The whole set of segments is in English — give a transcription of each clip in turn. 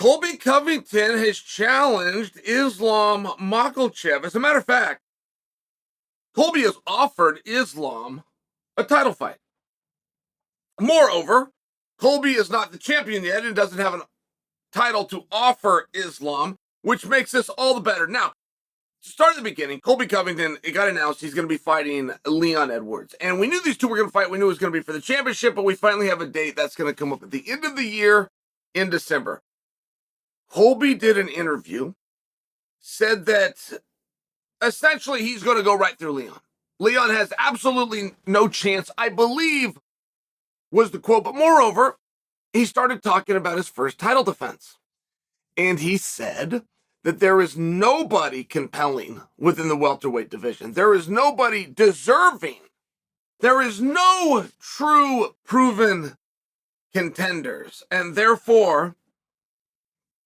Colby Covington has challenged Islam Makhachev. As a matter of fact, Colby has offered Islam a title fight. Moreover, Colby is not the champion yet and doesn't have a title to offer Islam, which makes this all the better. Now, to start at the beginning, Colby Covington, it got announced he's going to be fighting Leon Edwards. And we knew these two were going to fight. We knew it was going to be for the championship, but we finally have a date that's going to come up at the end of the year in December. Colby did an interview, said that essentially he's going to go right through Leon. Leon has absolutely no chance, I believe, was the quote. But moreover, he started talking about his first title defense. And he said that there is nobody compelling within the welterweight division. There is nobody deserving. There is no true proven contenders. And therefore,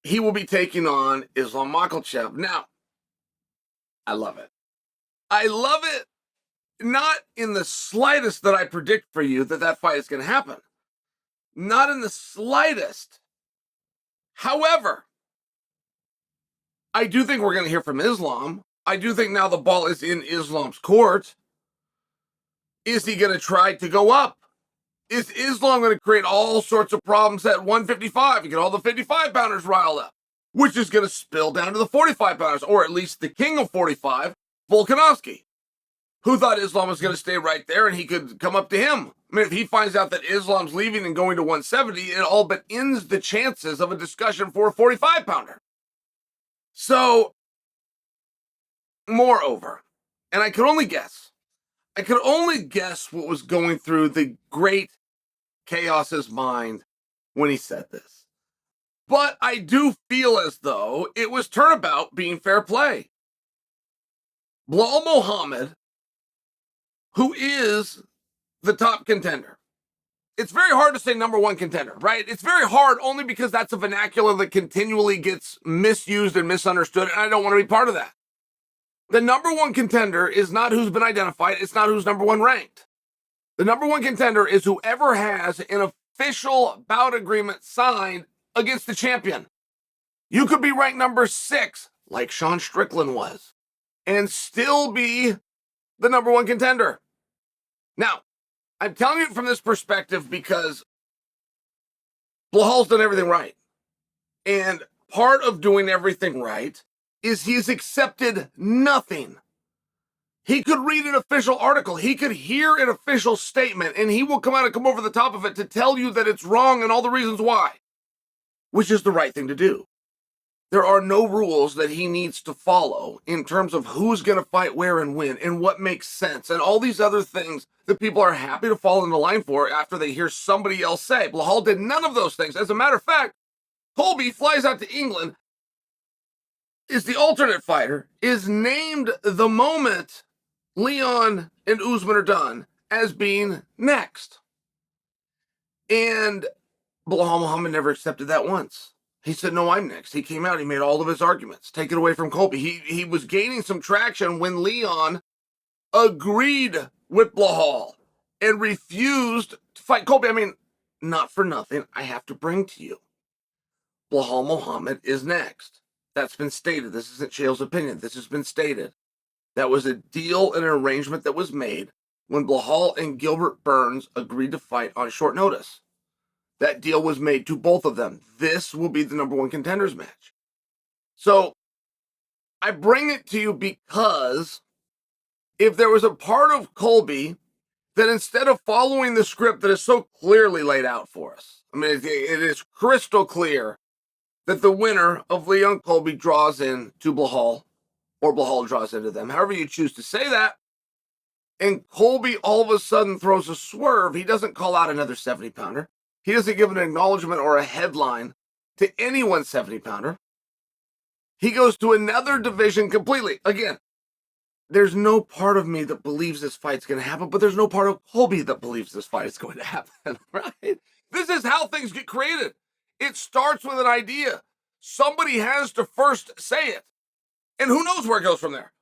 he will be taking on Islam Makhachev. Now, I love it. I love it, not in the slightest that I predict for you that fight is going to happen. Not in the slightest. However, I do think we're going to hear from Islam. I do think now the ball is in Islam's court. Is he going to try to go up? Is Islam going to create all sorts of problems at 155 and get all the 55-pounders riled up, which is going to spill down to the 45-pounders, or at least the king of 45, Volkanovski, who thought Islam was going to stay right there and he could come up to him. I mean, if he finds out that Islam's leaving and going to 170, it all but ends the chances of a discussion for a 45-pounder. So, moreover, and I could only guess what was going through the great Chaos's mind when he said this. But I do feel as though it was turnabout being fair play. Belal Muhammad, who is the top contender. It's very hard to say number one contender, right? It's very hard only because that's a vernacular that continually gets misused and misunderstood, and I don't want to be part of that. The number one contender is not who's been identified. It's not who's number one ranked. The number one contender is whoever has an official bout agreement signed against the champion. You could be ranked number 6, like Sean Strickland was, and still be the number one contender. Now, I'm telling you from this perspective because Blahal's done everything right. And part of doing everything right is he's accepted nothing. He could read an official article. He could hear an official statement, and he will come out and come over the top of it to tell you that it's wrong and all the reasons why, which is the right thing to do. There are no rules that he needs to follow in terms of who's going to fight where and when and what makes sense and all these other things that people are happy to fall into line for after they hear somebody else say. Belal did none of those things. As a matter of fact, Colby flies out to England, is the alternate fighter, is named the moment Leon and Usman are done as being next. And Belal Muhammad never accepted that once. He said, no, I'm next. He came out, he made all of his arguments. Take it away from Colby. He was gaining some traction when Leon agreed with Belal and refused to fight Colby. I mean, not for nothing, I have to bring to you, Belal Muhammad is next. That's been stated. This isn't Chael's opinion. This has been stated. That was a deal and an arrangement that was made when Belal and Gilbert Burns agreed to fight on short notice. That deal was made to both of them. This will be the number one contenders match. So I bring it to you because if there was a part of Colby that instead of following the script that is so clearly laid out for us, I mean, it is crystal clear that the winner of Leon Colby draws in to Belal, or Belal draws into them, however you choose to say that, and Colby all of a sudden throws a swerve. He doesn't call out another 70-pounder. He doesn't give an acknowledgement or a headline to any 170-pounder. He goes to another division completely. Again, there's no part of me that believes this fight's going to happen, but there's no part of Colby that believes this fight is going to happen, right? This is how things get created. It starts with an idea. Somebody has to first say it. And who knows where it goes from there.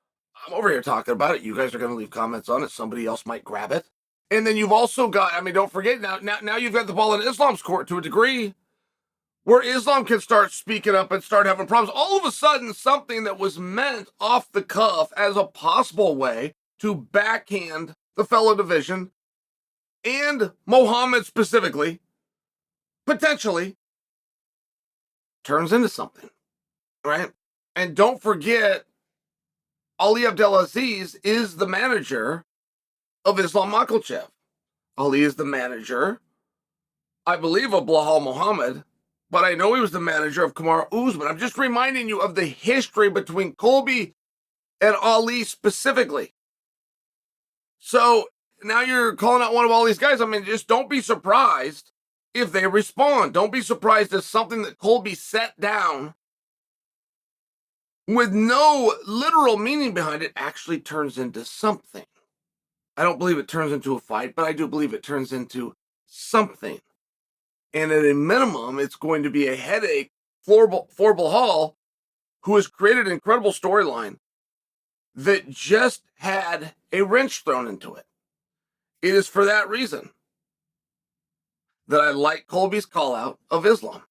I'm over here talking about it. You guys are going to leave comments on it. Somebody else might grab it. And then you've also got, I mean, don't forget, now you've got the ball in Islam's court to a degree. where Islam can start speaking up and start having problems. All of a sudden, something that was meant off the cuff as a possible way to backhand the fellow division and Muhammad specifically, potentially, turns into something, right? And don't forget, Ali Abdelaziz is the manager of Islam Makhachev. Ali is the manager, I believe, of Belal Muhammad, but I know he was the manager of Kamaru Usman. I'm just reminding you of the history between Colby and Ali specifically. So now you're calling out one of all these guys. I mean, just don't be surprised if they respond. Don't be surprised if something that Colby set down with no literal meaning behind it actually turns into something. I don't believe it turns into a fight, but I do believe it turns into something. And at a minimum, it's going to be a headache for Belal, who has created an incredible storyline that just had a wrench thrown into it. It is for that reason that I like Colby's call out of Islam.